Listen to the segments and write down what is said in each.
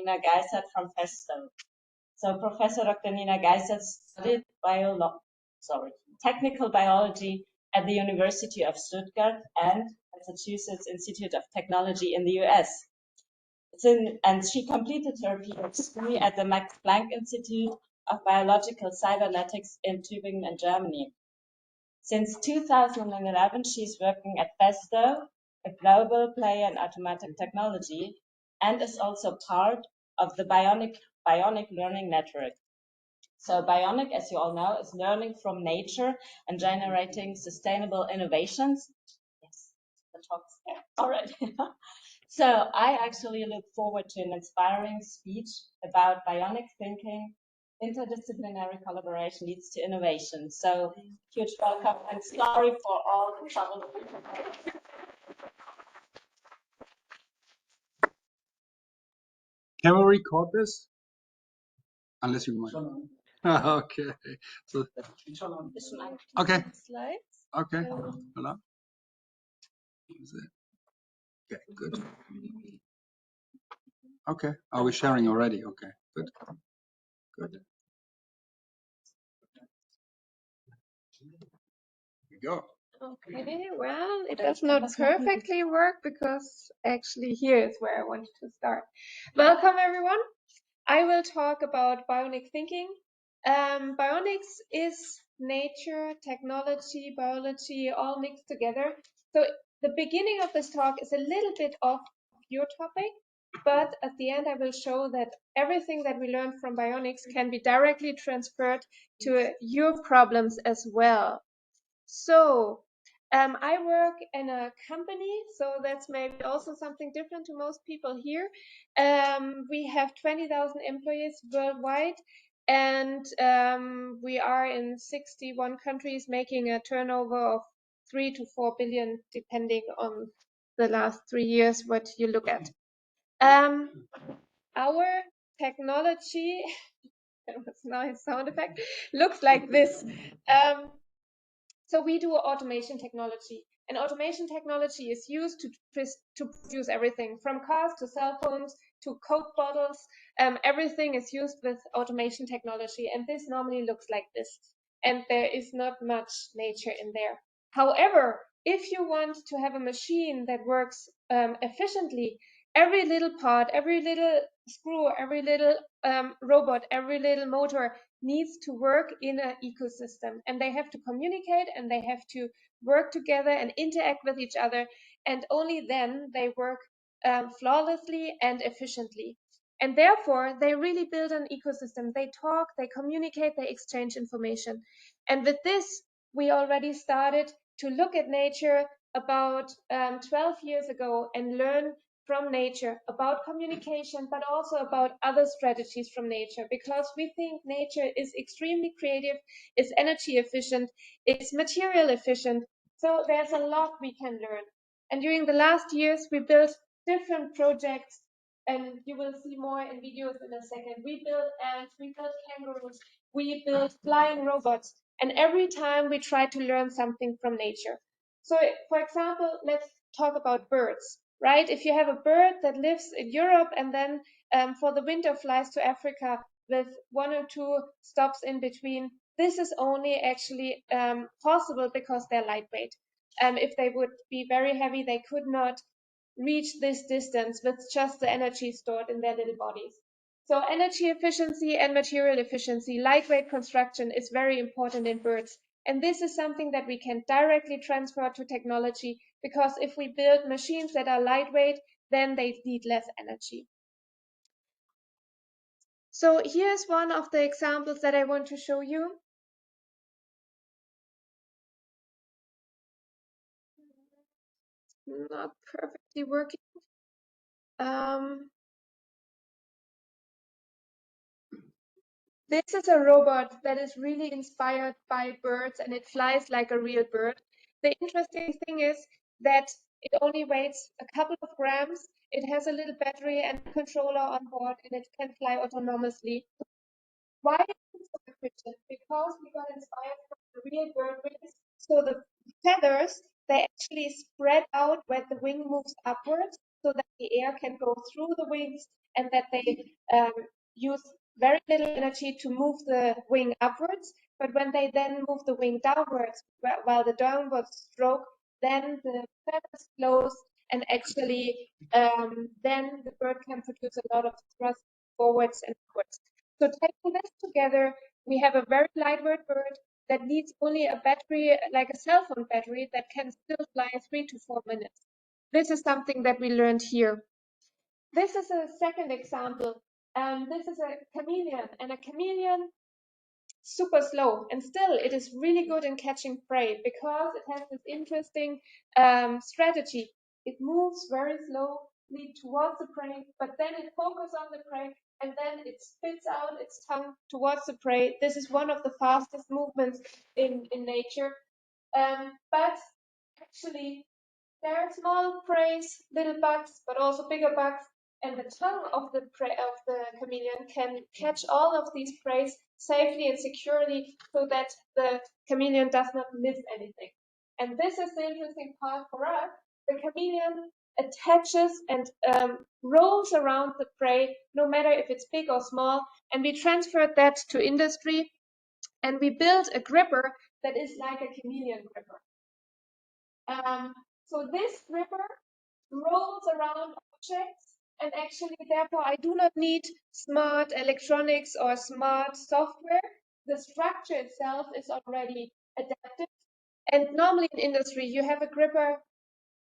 Nina Geisert from Festo. So Professor Dr. Nina Geisert studied technical biology at the University of Stuttgart and Massachusetts Institute of Technology in the US. And she completed her PhD at the Max Planck Institute of Biological Cybernetics in Tübingen in Germany. Since 2011, she's working at Festo, a global player in automatic technology, and is also part of the Bionic Learning Network. So Bionic, as you all know, is learning from nature and generating sustainable innovations. Yes, the talk's there. All right. So I actually look forward to an inspiring speech about bionic thinking. Interdisciplinary collaboration leads to innovation. So huge welcome and sorry for all the trouble. Can we record this? Unless you mind. Okay. So, okay. Slides. Okay. Hello. Okay, good. Okay. Are we sharing already? Okay, good. Good. Here we go. Okay, well, it does not perfectly work because actually here is where I wanted to start. Welcome, everyone. I will talk about bionic thinking. Bionics is nature, technology, biology, all mixed together. So the beginning of this talk is a little bit off your topic, but at the end I will show that everything that we learned from bionics can be directly transferred to your problems as well. So I work in a company, so that's maybe also something different to most people here. We have 20,000 employees worldwide, and we are in 61 countries, making a turnover of 3 to 4 billion, depending on the last 3 years what you look at. Our technology, that was a nice sound effect, looks like this. So we do automation technology, and automation technology is used to produce everything from cars to cell phones to Coke bottles. Everything is used with automation technology, and this normally looks like this. And there is not much nature in there. However, if you want to have a machine that works efficiently, every little part, every little screw, every little robot, every little motor needs to work in an ecosystem, and they have to communicate and they have to work together and interact with each other, and only then they work flawlessly and efficiently. And therefore they really build an ecosystem. They talk, they communicate, they exchange information. And with this we already started to look at nature about 12 years ago and learn from nature about communication, but also about other strategies from nature, because we think nature is extremely creative, is energy efficient, it's material efficient. So there's a lot we can learn. And during the last years, we built different projects, and you will see more in videos in a second. We built ants, we built kangaroos, we built flying robots, and every time we try to learn something from nature. So, for example, let's talk about birds. Right? If you have a bird that lives in Europe and then for the winter flies to Africa with 1 or 2 stops in between, this is only actually possible because they're lightweight. If they would be very heavy, they could not reach this distance with just the energy stored in their little bodies. So energy efficiency and material efficiency, lightweight construction is very important in birds. And this is something that we can directly transfer to technology, because if we build machines that are lightweight, then they need less energy. So here's one of the examples that I want to show you. Not perfectly working. This is a robot that is really inspired by birds, and it flies like a real bird. The interesting thing is that it only weighs a couple of grams. It has a little battery and controller on board, and it can fly autonomously. Why is it so efficient? Because we got inspired from the real bird wings. So the feathers, they actually spread out when the wing moves upwards, so that the air can go through the wings and that they use very little energy to move the wing upwards. But when they then move the wing downwards, while the downward stroke, then the feathers close, and actually then the bird can produce a lot of thrust forwards and upwards. So taking this together, we have a very lightweight bird that needs only a battery, like a cell phone battery, that can still fly 3 to 4 minutes. This is something that we learned here. This is a second example. This is a chameleon, and a chameleon super slow, and still it is really good in catching prey because it has this interesting strategy. It moves very slowly towards the prey, but then it focuses on the prey, and then it spits out its tongue towards the prey. This is one of the fastest movements in nature. But actually, there are small prey, little bugs, but also bigger bugs, and the tongue of the prey of the chameleon can catch all of these prey safely and securely, so that the chameleon does not miss anything. And this is the interesting part for us. The chameleon attaches and rolls around the prey, no matter if it's big or small, and we transferred that to industry, and we built a gripper that is like a chameleon gripper. So this gripper rolls around objects, and actually therefore I do not need smart electronics or smart software. The structure itself is already adapted, and normally in industry you have a gripper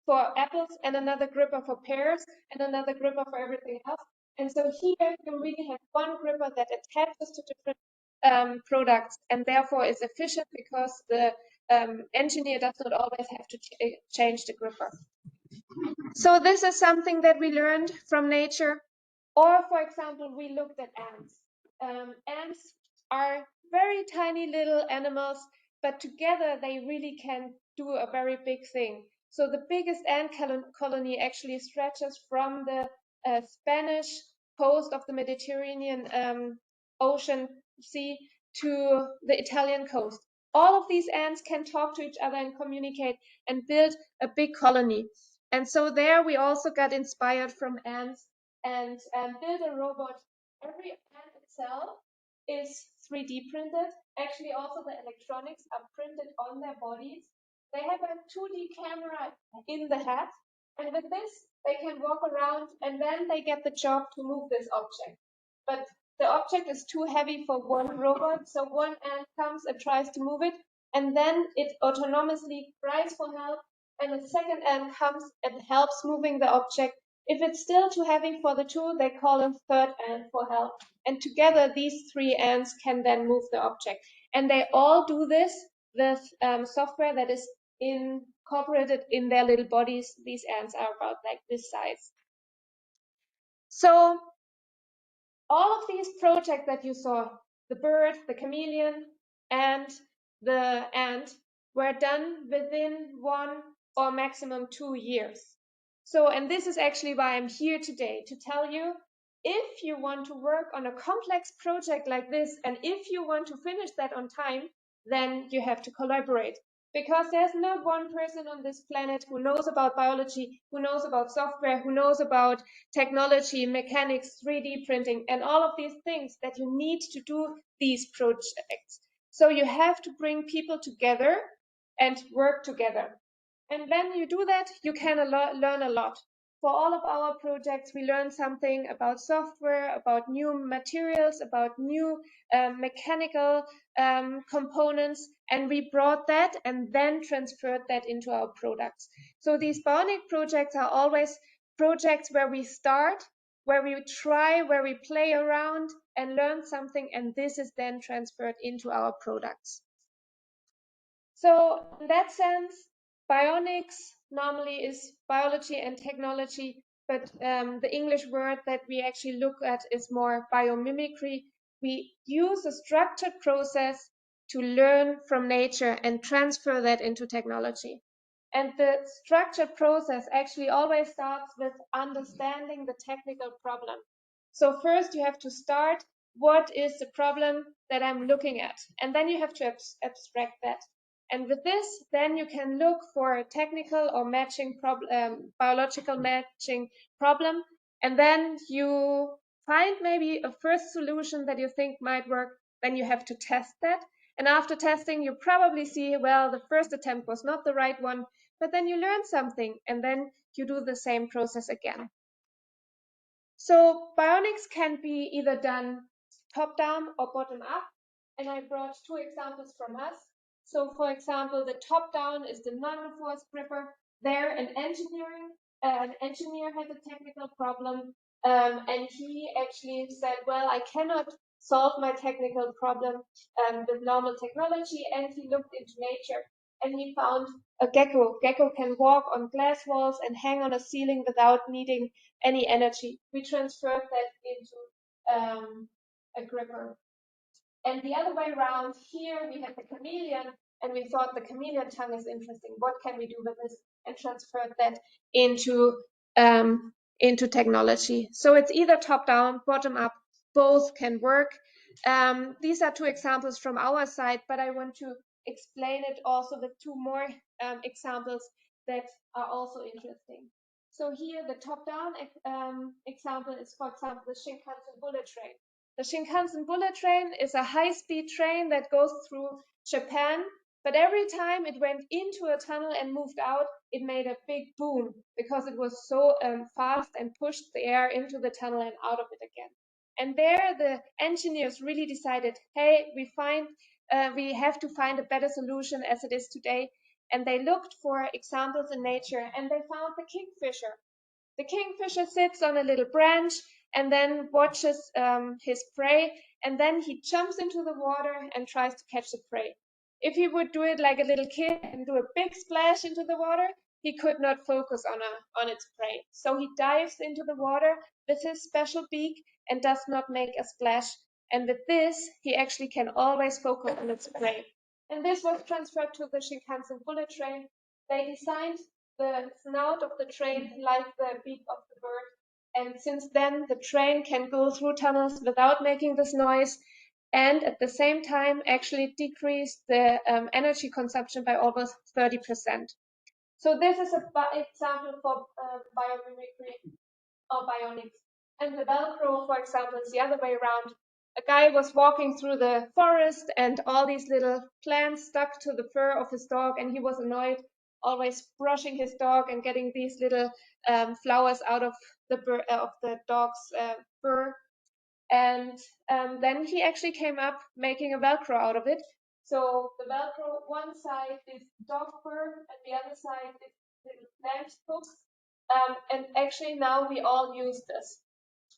for apples and another gripper for pears and another gripper for everything else. And so here you really have one gripper that attaches to different products, and therefore is efficient because the engineer does not always have to change the gripper. So this is something that we learned from nature. Or, for example, we looked at ants. Ants are very tiny little animals, but together they really can do a very big thing. So the biggest ant colony actually stretches from the Spanish coast of the Mediterranean Ocean Sea to the Italian coast. All of these ants can talk to each other and communicate and build a big colony. And so there we also got inspired from ants and build a robot. Every ant itself is 3D printed. Actually, also the electronics are printed on their bodies. They have a 2D camera in the head, and with this, they can walk around, and then they get the job to move this object. But the object is too heavy for one robot, so one ant comes and tries to move it, and then it autonomously cries for help, and a second ant comes and helps moving the object. If it's still too heavy for the two, they call a third ant for help. And together, these three ants can then move the object. And they all do this with software that is incorporated in their little bodies. These ants are about like this size. So all of these projects that you saw, the bird, the chameleon, and the ant, were done within 1 or maximum 2 years. So, and this is actually why I'm here today, to tell you, if you want to work on a complex project like this, and if you want to finish that on time, then you have to collaborate. Because there's not one person on this planet who knows about biology, who knows about software, who knows about technology, mechanics, 3D printing, and all of these things that you need to do these projects. So you have to bring people together and work together. And when you do that, you can learn a lot. For all of our projects, we learn something about software, about new materials, about new mechanical components, and we brought that and then transferred that into our products. So these Bionic projects are always projects where we start, where we try, where we play around and learn something, and this is then transferred into our products. So in that sense, bionics normally is biology and technology, but the English word that we actually look at is more biomimicry. We use a structured process to learn from nature and transfer that into technology. And the structured process actually always starts with understanding the technical problem. So first you have to start, what is the problem that I'm looking at? And then you have to abstract that. And with this, then you can look for a technical or matching problem, biological matching problem. And then you find maybe a first solution that you think might work. Then you have to test that. And after testing, you probably see, well, the first attempt was not the right one, but then you learn something and then you do the same process again. So bionics can be either done top down or bottom up. And I brought two examples from us. So for example, the top down is the non-force gripper. There an engineer had a technical problem, and he actually said, well, I cannot solve my technical problem with normal technology, and he looked into nature and he found a gecko. Gecko can walk on glass walls and hang on a ceiling without needing any energy. We transferred that into a gripper. And the other way around, here we had the chameleon, and we thought the chameleon tongue is interesting. What can we do with this? And transferred that into technology. So it's either top down, bottom up, both can work. These are two examples from our side, but I want to explain it also with two more examples that are also interesting. So here the top down example is, for example, the Shinkansen bullet train. The Shinkansen bullet train is a high-speed train that goes through Japan, but every time it went into a tunnel and moved out, it made a big boom because it was so fast and pushed the air into the tunnel and out of it again. And there the engineers really decided, hey, we have to find a better solution as it is today. And they looked for examples in nature, and they found the kingfisher. The kingfisher sits on a little branch and then watches his prey, and then he jumps into the water and tries to catch the prey. If he would do it like a little kid and do a big splash into the water, he could not focus on its prey. So he dives into the water with his special beak and does not make a splash. And with this, he actually can always focus on its prey. And this was transferred to the Shinkansen bullet train. They designed the snout of the train like the beak of the bird. And since then, the train can go through tunnels without making this noise, and at the same time actually decrease the energy consumption by almost 30%. So this is an example for biomimicry or bionics. And the Velcro, for example, is the other way around. A guy was walking through the forest and all these little plants stuck to the fur of his dog, and he was annoyed, always brushing his dog and getting these little flowers out of the dog's fur. And then he actually came up making a Velcro out of it. So the Velcro, one side is dog fur and the other side is little plant hooks. And actually now we all use this.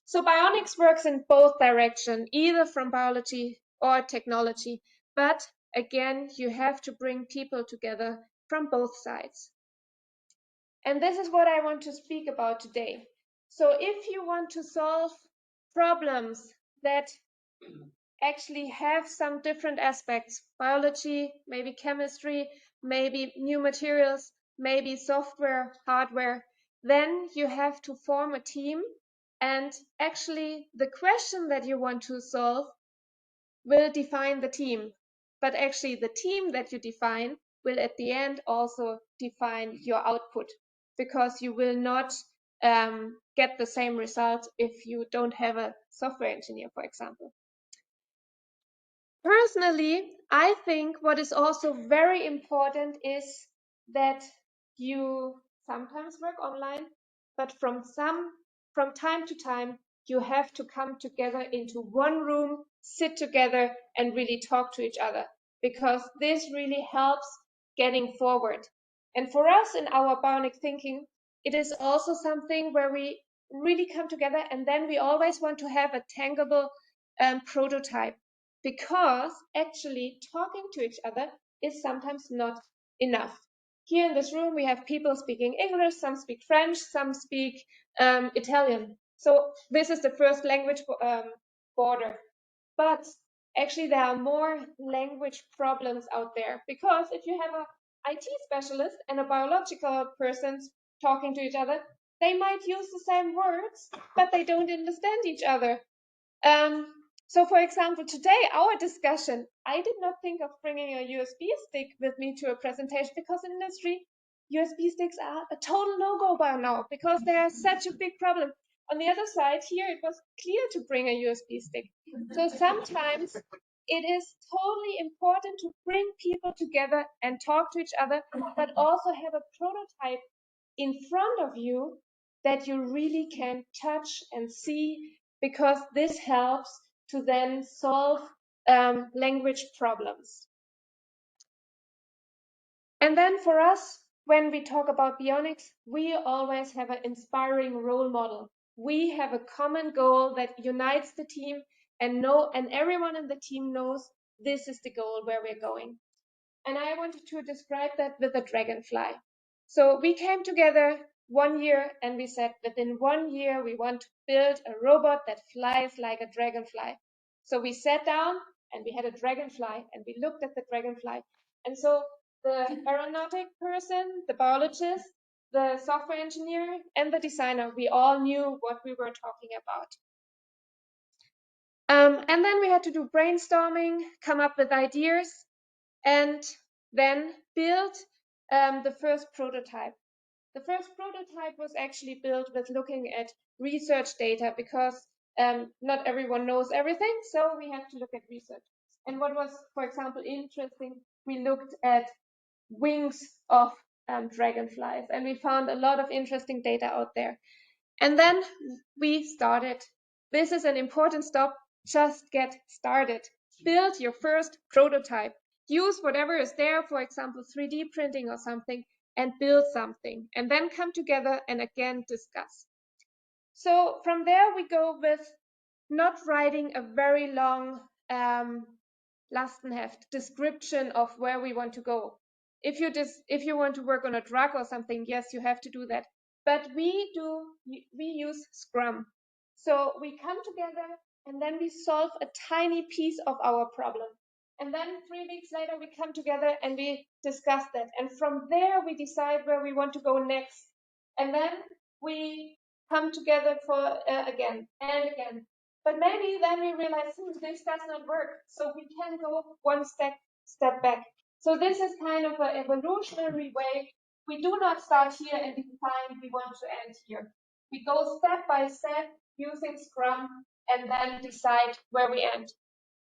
So bionics works in both directions, either from biology or technology. But again, you have to bring people together from both sides. And this is what I want to speak about today. So if you want to solve problems that actually have some different aspects, biology, maybe chemistry, maybe new materials, maybe software, hardware, then you have to form a team. And actually, the question that you want to solve will define the team. But actually, the team that you define will at the end also define your output, because you will not get the same result if you don't have a software engineer, for example. Personally, I think what is also very important is that you sometimes work online, but from time to time, you have to come together into one room, sit together and really talk to each other, because this really helps getting forward. And for us in our bionic thinking, it is also something where we really come together, and then we always want to have a tangible prototype, because actually talking to each other is sometimes not enough. Here in this room, we have people speaking English, some speak French, some speak Italian. So this is the first language border. But actually, there are more language problems out there, because if you have an IT specialist and a biological person talking to each other, they might use the same words, but they don't understand each other. So for example, today, our discussion, I did not think of bringing a USB stick with me to a presentation, because in industry, USB sticks are a total no-go by now, because they are such a big problem. On the other side here, it was clear to bring a USB stick. So sometimes it is totally important to bring people together and talk to each other, but also have a prototype in front of you that you really can touch and see, because this helps to then solve language problems. And then for us, when we talk about Bionics, we always have an inspiring role model. We have a common goal that unites the team, and everyone in the team knows this is the goal where we're going. And I wanted to describe that with a dragonfly. So we came together 1 year and we said within 1 year we want to build a robot that flies like a dragonfly. So we sat down and we had a dragonfly and we looked at the dragonfly. And so the aeronautic person, the biologist, the software engineer, and the designer, we all knew what we were talking about. And then we had to do brainstorming, come up with ideas, and then build the first prototype. The first prototype was actually built with looking at research data, because not everyone knows everything, so we have to look at research. And what was, for example, interesting, we looked at wings of dragonflies, and we found a lot of interesting data out there. And then we started. This is an important stop. Just get started. Build your first prototype. Use whatever is there, for example, 3D printing or something, and build something. And then come together and again discuss. So from there, we go with not writing a very long Lastenheft description of where we want to go. If you want to work on a drug or something, yes, you have to do that. But we use Scrum. So we come together and then we solve a tiny piece of our problem. And then 3 weeks later, we come together and we discuss that. And from there, we decide where we want to go next. And then we come together for again and again. But maybe then we realize this does not work. So we can go one step back. So this is kind of an evolutionary way. We do not start here and define we want to end here. We go step by step using Scrum and then decide where we end.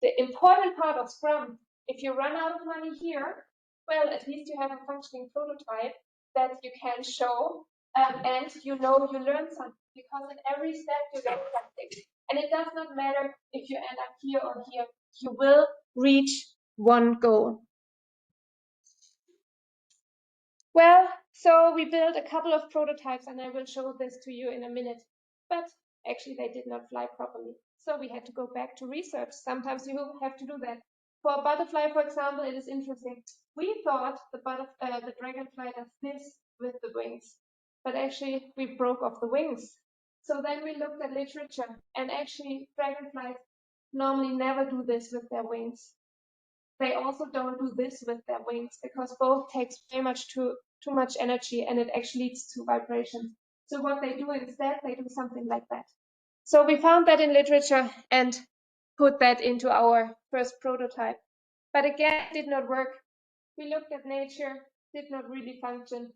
The important part of Scrum, if you run out of money here, well, at least you have a functioning prototype that you can show, and you learn something, because in every step you learn something. And it does not matter if you end up here or here, you will reach one goal. Well, so we built a couple of prototypes, and I will show this to you in a minute. But actually, they did not fly properly. So we had to go back to research. Sometimes you have to do that. For a butterfly, for example, it is interesting. We thought the dragonfly does this with the wings, but actually we broke off the wings. So then we looked at literature, and actually dragonflies normally never do this with their wings. They also don't do this with their wings, because both takes very much too much energy, and it actually leads to vibrations. So what they do instead, they do something like that. So we found that in literature and put that into our first prototype. But again, it did not work. We looked at nature, did not really function.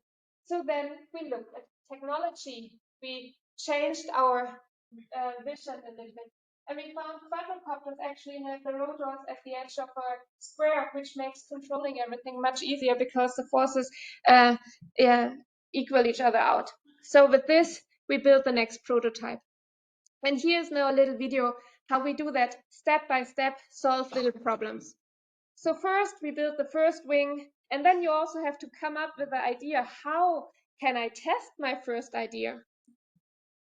So then we looked at technology. We changed our vision a little bit. And we found quadrocopters actually have the rotors at the edge of a square, which makes controlling everything much easier, because the forces equal each other out. So with this, we built the next prototype. And here's now a little video how we do that step by step, solve little problems. So first, we built the first wing, and then you also have to come up with the idea, how can I test my first idea?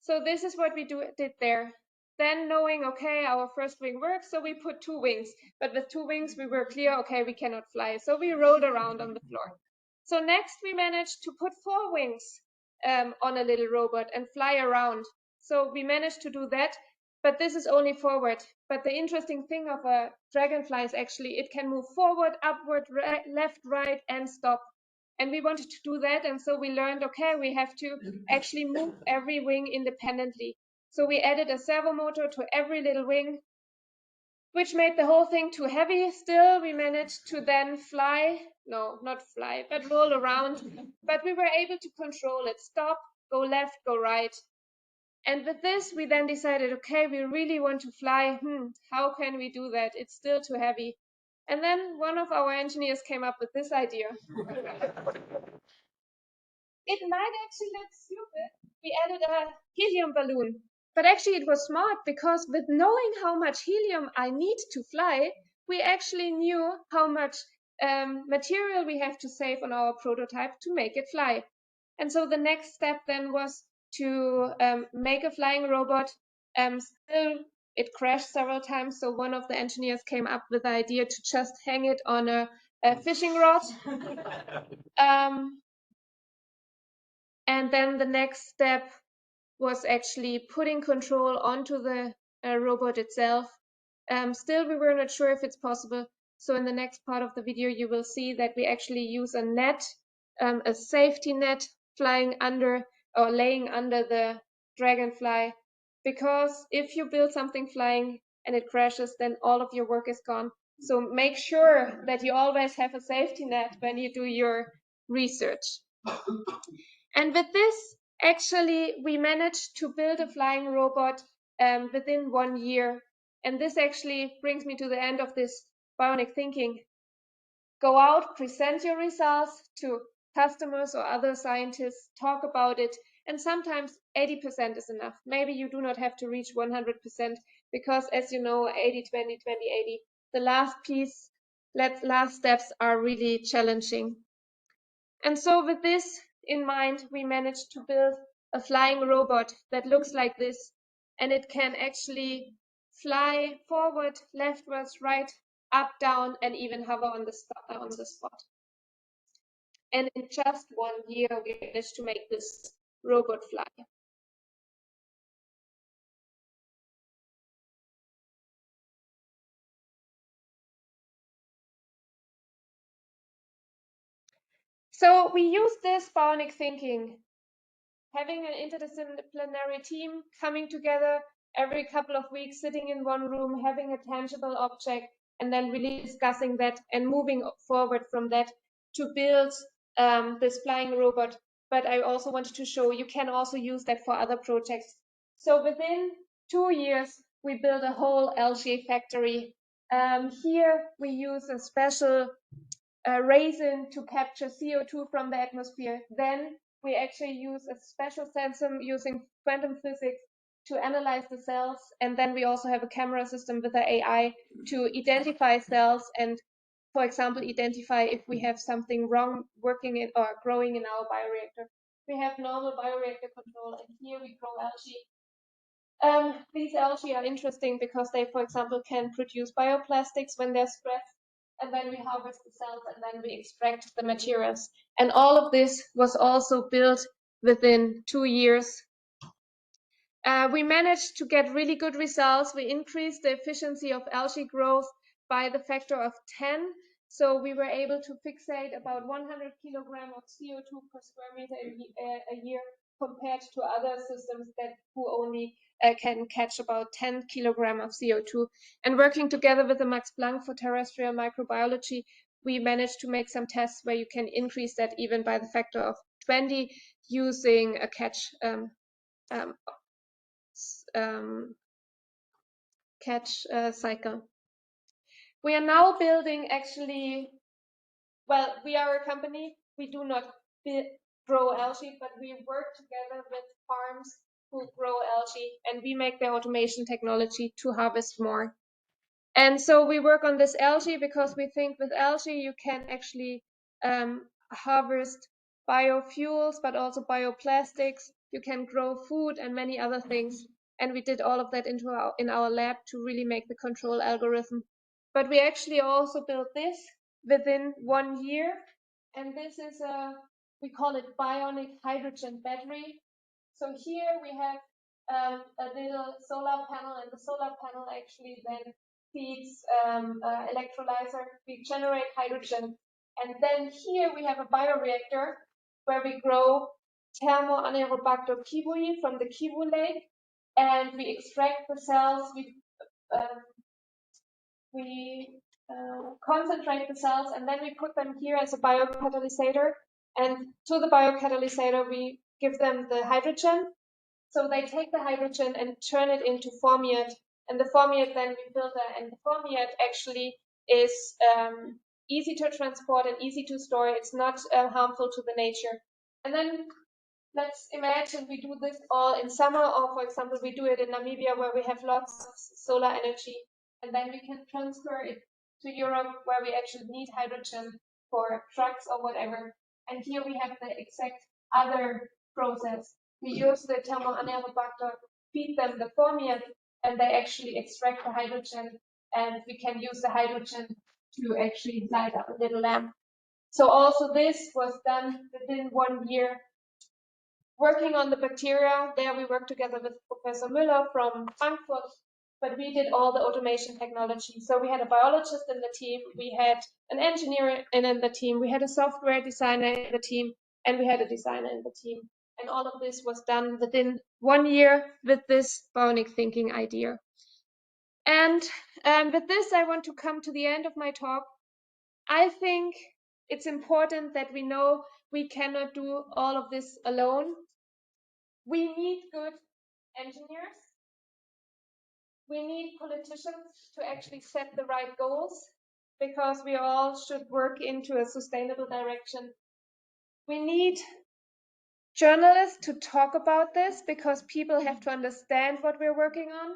So this is what we did there. Then knowing, okay, our first wing works, so we put 2 wings. But with 2 wings, we were clear, okay, we cannot fly. So we rolled around on the floor. So next, we managed to put 4 wings on a little robot and fly around. So we managed to do that, but this is only forward. But the interesting thing of a dragonfly is actually it can move forward, upward, left, right, and stop. And we wanted to do that, and so we learned, okay, we have to actually move every wing independently. So we added a servo motor to every little wing, which made the whole thing too heavy. Still, we managed to then fly, no, not fly, but roll around. But we were able to control it, stop, go left, go right. And with this, we then decided, okay, we really want to fly. How can we do that? It's still too heavy. And then one of our engineers came up with this idea. It might actually look stupid. We added a helium balloon. But actually it was smart because with knowing how much helium I need to fly, we actually knew how much material we have to save on our prototype to make it fly. And so the next step then was to make a flying robot. Still, it crashed several times. So one of the engineers came up with the idea to just hang it on a fishing rod. And then the next step was actually putting control onto the robot itself. Still, we were not sure if it's possible. So in the next part of the video, you will see that we actually use a net, a safety net flying under or laying under the Dragonfly. Because if you build something flying and it crashes, then all of your work is gone. So make sure that you always have a safety net when you do your research. And with this, actually, we managed to build a flying robot within 1 year. And this actually brings me to the end of this bionic thinking. Go out, present your results to customers or other scientists, talk about it, and sometimes 80% is enough. Maybe you do not have to reach 100% because, as you know, 80-20, 20-80, the last piece, last steps are really challenging. And so with this in mind, we managed to build a flying robot that looks like this, and it can actually fly forward, leftwards, right, up, down, and even hover on the spot. And in just 1 year, we managed to make this robot fly. So we use this bionic thinking, having an interdisciplinary team coming together every couple of weeks, sitting in one room, having a tangible object, and then really discussing that and moving forward from that to build this flying robot. But I also wanted to show you can also use that for other projects. So within 2 years, we built a whole algae factory. Here we use a special resin to capture CO2 from the atmosphere. Then we actually use a special sensor using quantum physics to analyze the cells. And then we also have a camera system with the AI to identify cells and, for example, identify if we have something wrong working in or growing in our bioreactor. We have normal bioreactor control, and here we grow algae. These algae are interesting because they, for example, can produce bioplastics when they're stressed, and then we harvest the cells and then we extract the materials. And all of this was also built within 2 years. We managed to get really good results. We increased the efficiency of algae growth by the factor of 10. So we were able to fixate about 100 kilograms of CO2 per square meter a year compared to other systems who only can catch about 10 kilograms of CO2. And working together with the Max Planck for terrestrial microbiology, we managed to make some tests where you can increase that even by the factor of 20 using a catch cycle. We are now building actually, well, we are a company. We do not grow algae, but we work together with farms who grow algae, and we make the automation technology to harvest more. And so we work on this algae because we think with algae you can actually harvest biofuels, but also bioplastics. You can grow food and many other things. And we did all of that in our lab to really make the control algorithm. But we actually also built this within 1 year. And this is we call it bionic hydrogen battery. So here we have a little solar panel, and the solar panel actually then feeds electrolyzer. We generate hydrogen. And then here we have a bioreactor where we grow Thermoanaerobacter kiwii from the kiwi lake, and we extract the cells. We concentrate the cells, and then we put them here as a biocatalysator. And to the biocatalysator, we give them the hydrogen. So they take the hydrogen and turn it into formiate, and the formiate then we filter, and the formiate actually is easy to transport and easy to store. It's not harmful to the nature. And then let's imagine we do this all in summer, or for example, we do it in Namibia where we have lots of solar energy, and then we can transfer it to Europe where we actually need hydrogen for trucks or whatever. And here we have the exact other process. We use the thermoanaerobic bacter, feed them the formiate, and they actually extract the hydrogen, and we can use the hydrogen to actually light up a little lamp. So also this was done within 1 year. Working on the bacteria, there we worked together with Professor Müller from Frankfurt, but we did all the automation technology. So we had a biologist in the team, we had an engineer in the team, we had a software designer in the team, and we had a designer in the team. And all of this was done within 1 year with this bionic thinking idea. And with this, I want to come to the end of my talk. I think it's important that we know we cannot do all of this alone. We need good engineers. We need politicians to actually set the right goals, because we all should work into a sustainable direction. We need journalists to talk about this, because people have to understand what we're working on.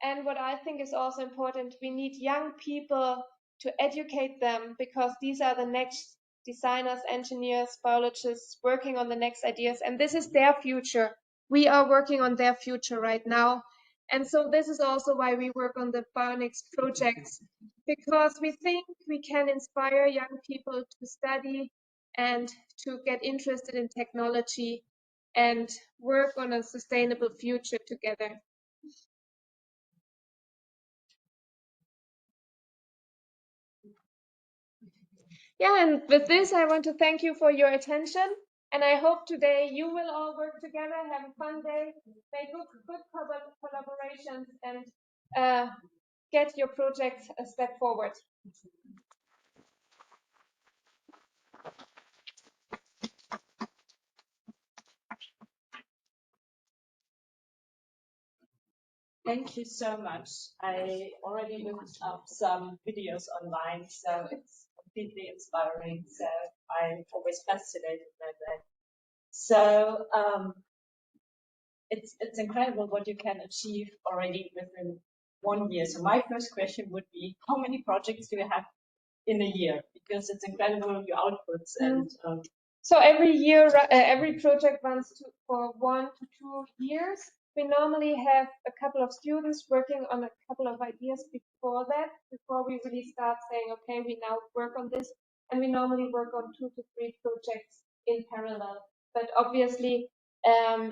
And what I think is also important, we need young people to educate them, because these are the next designers, engineers, biologists working on the next ideas, and this is their future. We are working on their future right now. And so this is also why we work on the Bionics projects, because we think we can inspire young people to study and to get interested in technology and work on a sustainable future together. Yeah, and with this, I want to thank you for your attention. And I hope today you will all work together, have a fun day, make good collaborations, and get your projects a step forward. Thank you so much. I already looked up some videos online, so it's completely inspiring. So I'm always fascinated by that. So it's incredible what you can achieve already within 1 year. So my first question would be, how many projects do you have in a year? Because it's incredible your outputs and. So every year, every project runs for 1 to 2 years. We normally have a couple of students working on a couple of ideas before that, before we really start saying, okay, we now work on this. And we normally work on 2 to 3 projects in parallel. But obviously,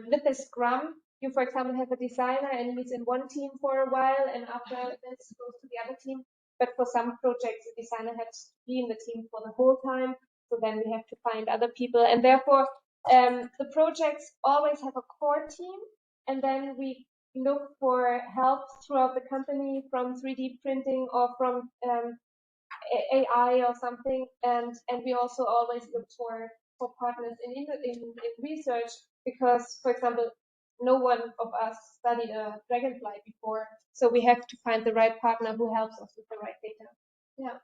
with the Scrum, you, for example, have a designer and he's in one team for a while, and after this goes to the other team. But for some projects, the designer has to be in the team for the whole time. So then we have to find other people, and therefore the projects always have a core team, and then we look for help throughout the company from 3D printing or from AI or something, and we also always look for partners in research, because, for example, no one of us studied a dragonfly before, so we have to find the right partner who helps us with the right data. Yeah.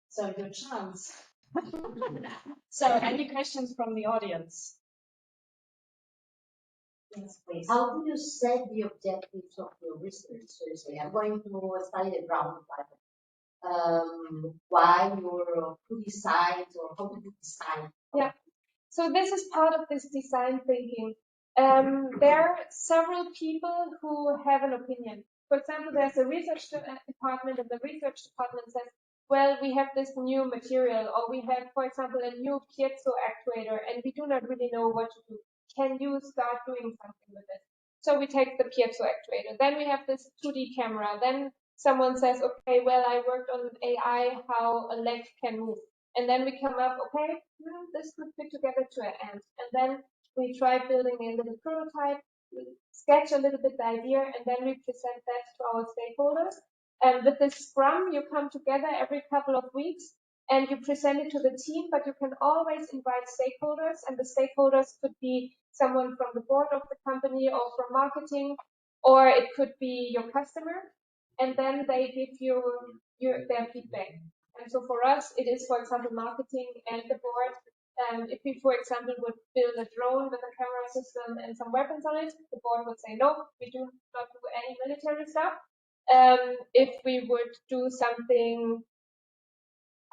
So good chance. So any questions from the audience? Yes, please. How do you set the objectives of your research? So you say, I'm going to study the dragonfly. Why, or who decides, or how do you decide? Yeah. So this is part of this design thinking. There are several people who have an opinion. For example, there's a research department, and the research department says, well, we have this new material, or we have, for example, a new piezo actuator, and we do not really know what to do. Can you start doing something with it? So we take the piezo actuator. Then we have this 2D camera. Then someone says, okay, well, I worked on AI, how a leg can move. And then we come up, okay, this could fit together to an ant. And then we try building a little prototype, we sketch a little bit the idea, and then we present that to our stakeholders. And with this Scrum, you come together every couple of weeks and you present it to the team, but you can always invite stakeholders, and the stakeholders could be someone from the board of the company or from marketing, or it could be your customer, and then they give you their feedback. And so for us, it is, for example, marketing and the board. If we, for example, would build a drone with a camera system and some weapons on it, the board would say, no, we do not do any military stuff. If we would do something,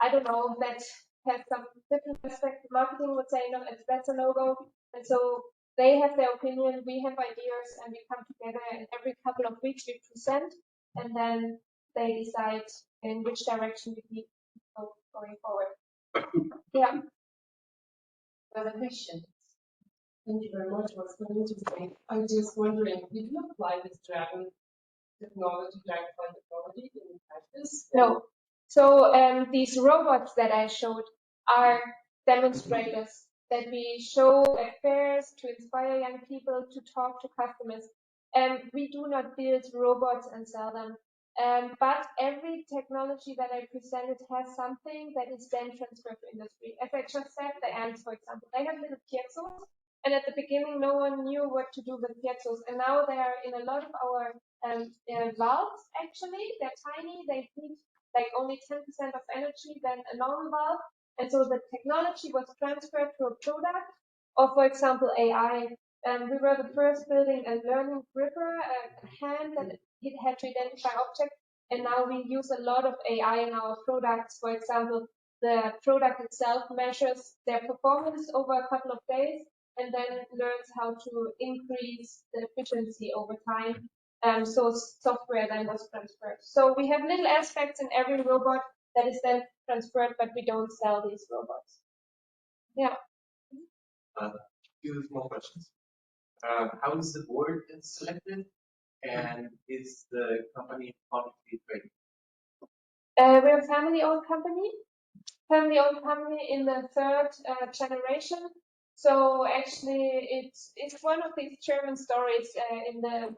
I don't know, that has some different aspect, marketing would say, no, that's a no-go. And so they have their opinion, we have ideas, and we come together, and every couple of weeks we present, and then they decide in which direction we need to go going forward. Yeah. Another question. Thank you very much. It was very interesting. I'm just wondering, did you apply this dragon technology, dragonfly technology in practice? No. So these robots that I showed are demonstrators that we show at fairs to inspire young people to talk to customers. We do not build robots and sell them. But every technology that I presented has something that is then transferred to industry. As I just said, the ants, for example, they have little piezo's, and at the beginning, no one knew what to do with piezo's, and now they are in a lot of our valves. Actually, they're tiny. They need like only 10% of energy than a normal valve, and so the technology was transferred to a product. Or, for example, AI. We were the first building a learning gripper, a hand that it had to identify objects, and now we use a lot of AI in our products. For example, the product itself measures their performance over a couple of days and then learns how to increase the efficiency over time. So software then was transferred. So we have little aspects in every robot that is then transferred, but we don't sell these robots. Yeah. Two small questions. How is the board selected, and is the company publicly traded? We're a family-owned company. Family-owned company in the third generation. So actually, it's one of these German stories in the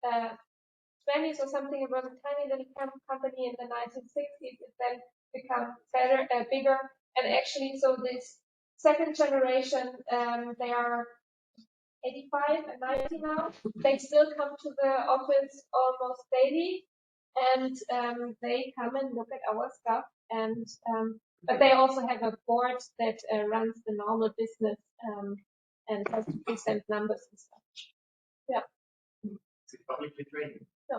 1920s or something. It was a tiny little company in the 1960s. It then became bigger, and actually, so this second generation, they are 85 and 90 now. They still come to the office almost daily, and they come and look at our stuff. And but they also have a board that runs the normal business and has to present numbers and stuff. Yeah. Is it publicly traded? No.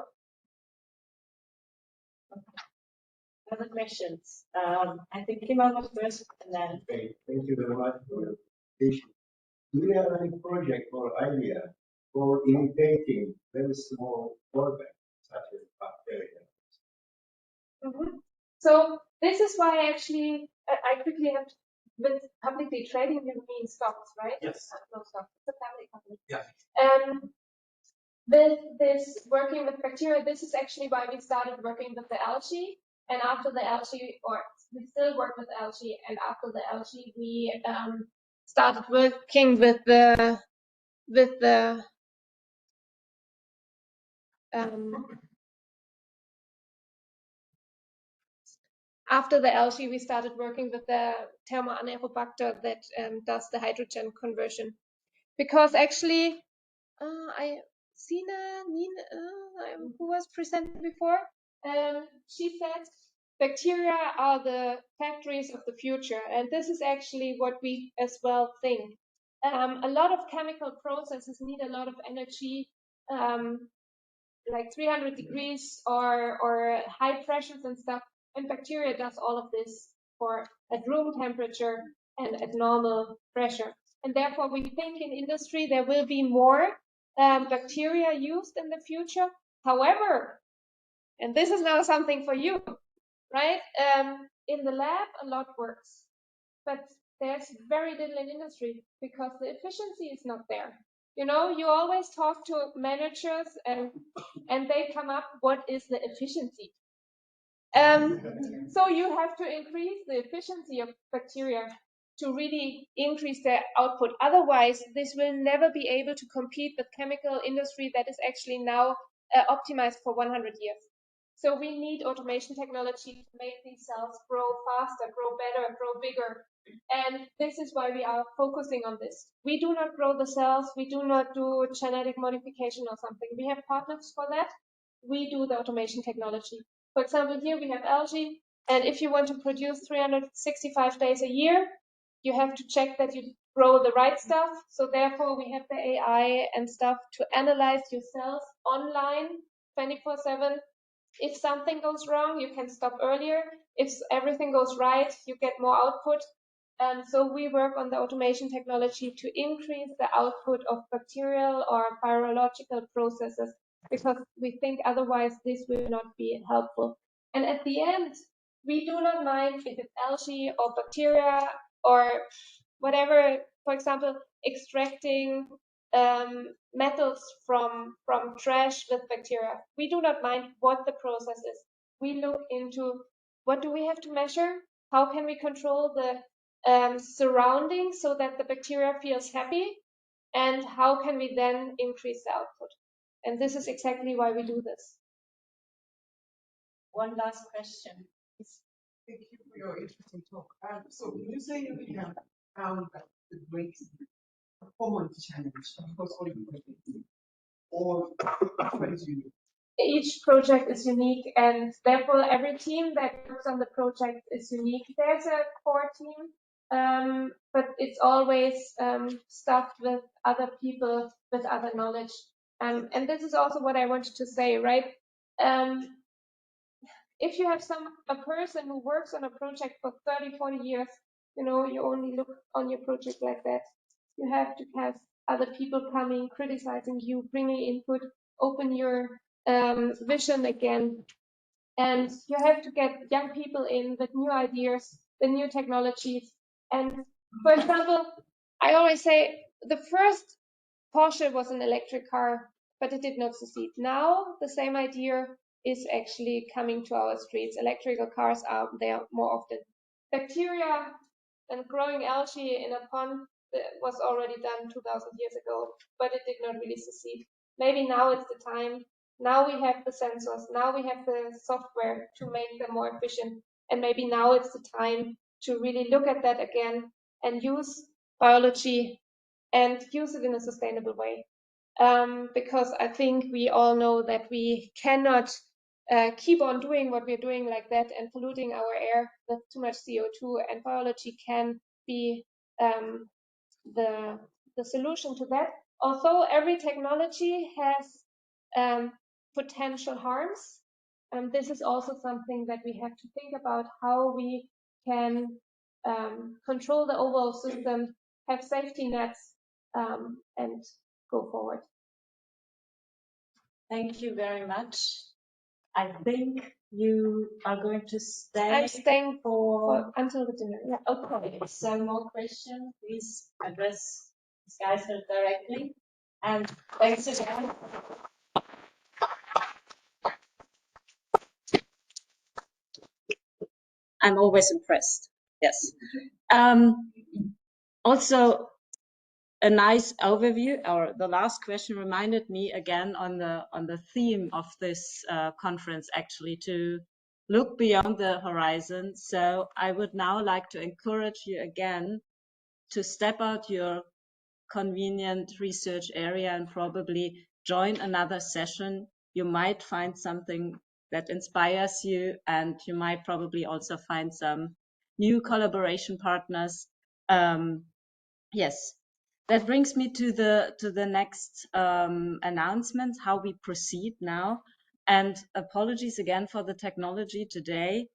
Other questions? I think Kimon was first, and then. Okay, thank you very much for your presentation. Do you have any project or idea for imitating very small organs such as bacteria? So this is why actually I quickly have with publicly trading you mean stocks, right? Yes. No stocks. It's a family company. Yeah. With this working with bacteria, this is actually why we started working with the algae. And after the algae, or we still work with algae, and after the algae, we started working with the after the algae, we started working with the thermoanaerobacter that does the hydrogen conversion. Because actually, Nina, who was presented before, she said bacteria are the factories of the future. And this is actually what we as well think. A lot of chemical processes need a lot of energy, like 300 degrees or high pressures and stuff. And bacteria does all of this at room temperature and at normal pressure. And therefore, we think in industry there will be more bacteria used in the future. However, and this is now something for you, right? In the lab, a lot works, but there's very little in industry because the efficiency is not there. You know, you always talk to managers and they come up, what is the efficiency? So you have to increase the efficiency of bacteria to really increase their output. Otherwise, this will never be able to compete with chemical industry that is actually now optimized for 100 years. So we need automation technology to make these cells grow faster, grow better, grow bigger. And this is why we are focusing on this. We do not grow the cells. We do not do genetic modification or something. We have partners for that. We do the automation technology. For example, here we have algae. And if you want to produce 365 days a year, you have to check that you grow the right stuff. So therefore, we have the AI and stuff to analyze your cells online 24/7. If something goes wrong, you can stop earlier. If everything goes right, you get more output. And so we work on the automation technology to increase the output of bacterial or virological processes, because we think otherwise this will not be helpful. And at the end, we do not mind if it's algae or bacteria or whatever. For example, extracting metals from trash with bacteria. We do not mind what the process is. We look into what do we have to measure? How can we control the surroundings so that the bacteria feels happy? And how can we then increase the output? And this is exactly why we do this. One last question. Thank you for your interesting talk. So when you say we have found that the breaks a common challenge across all your or what is unique? Each project is unique, and therefore every team that works on the project is unique. There's a core team, but it's always stuffed with other people with other knowledge. And this is also what I wanted to say, right? If you have a person who works on a project for 30, 40 years, you only look on your project like that. You have to have other people coming, criticizing you, bringing input, open your vision again. And you have to get young people in with new ideas, the new technologies. And for example, I always say the first Porsche was an electric car, but it did not succeed. Now the same idea is actually coming to our streets. Electrical cars are there more often. Bacteria and growing algae in a pond was already done 2000 years ago, but it did not really succeed. Maybe now it's the time. Now we have the sensors. Now we have the software to make them more efficient. And maybe now it's the time to really look at that again and use biology and use it in a sustainable way. Because I think we all know that we cannot keep on doing what we're doing like that and polluting our air with too much CO2, and biology can be the solution to that. Although every technology has potential harms, this is also something that we have to think about, how we can control the overall system, have safety nets, and go forward. Thank you very much. I think you are going to stay. I'm staying for until the dinner. Yeah. Okay. So more questions, please address these guys directly. And thanks again. I'm always impressed. Yes. Also, a nice overview, or the last question reminded me again on the theme of this conference, actually, to look beyond the horizon. So I would now like to encourage you again to step out your convenient research area and probably join another session. You might find something that inspires you, and you might probably also find some new collaboration partners. Yes. That brings me to the next announcement, how we proceed now. And apologies again for the technology today.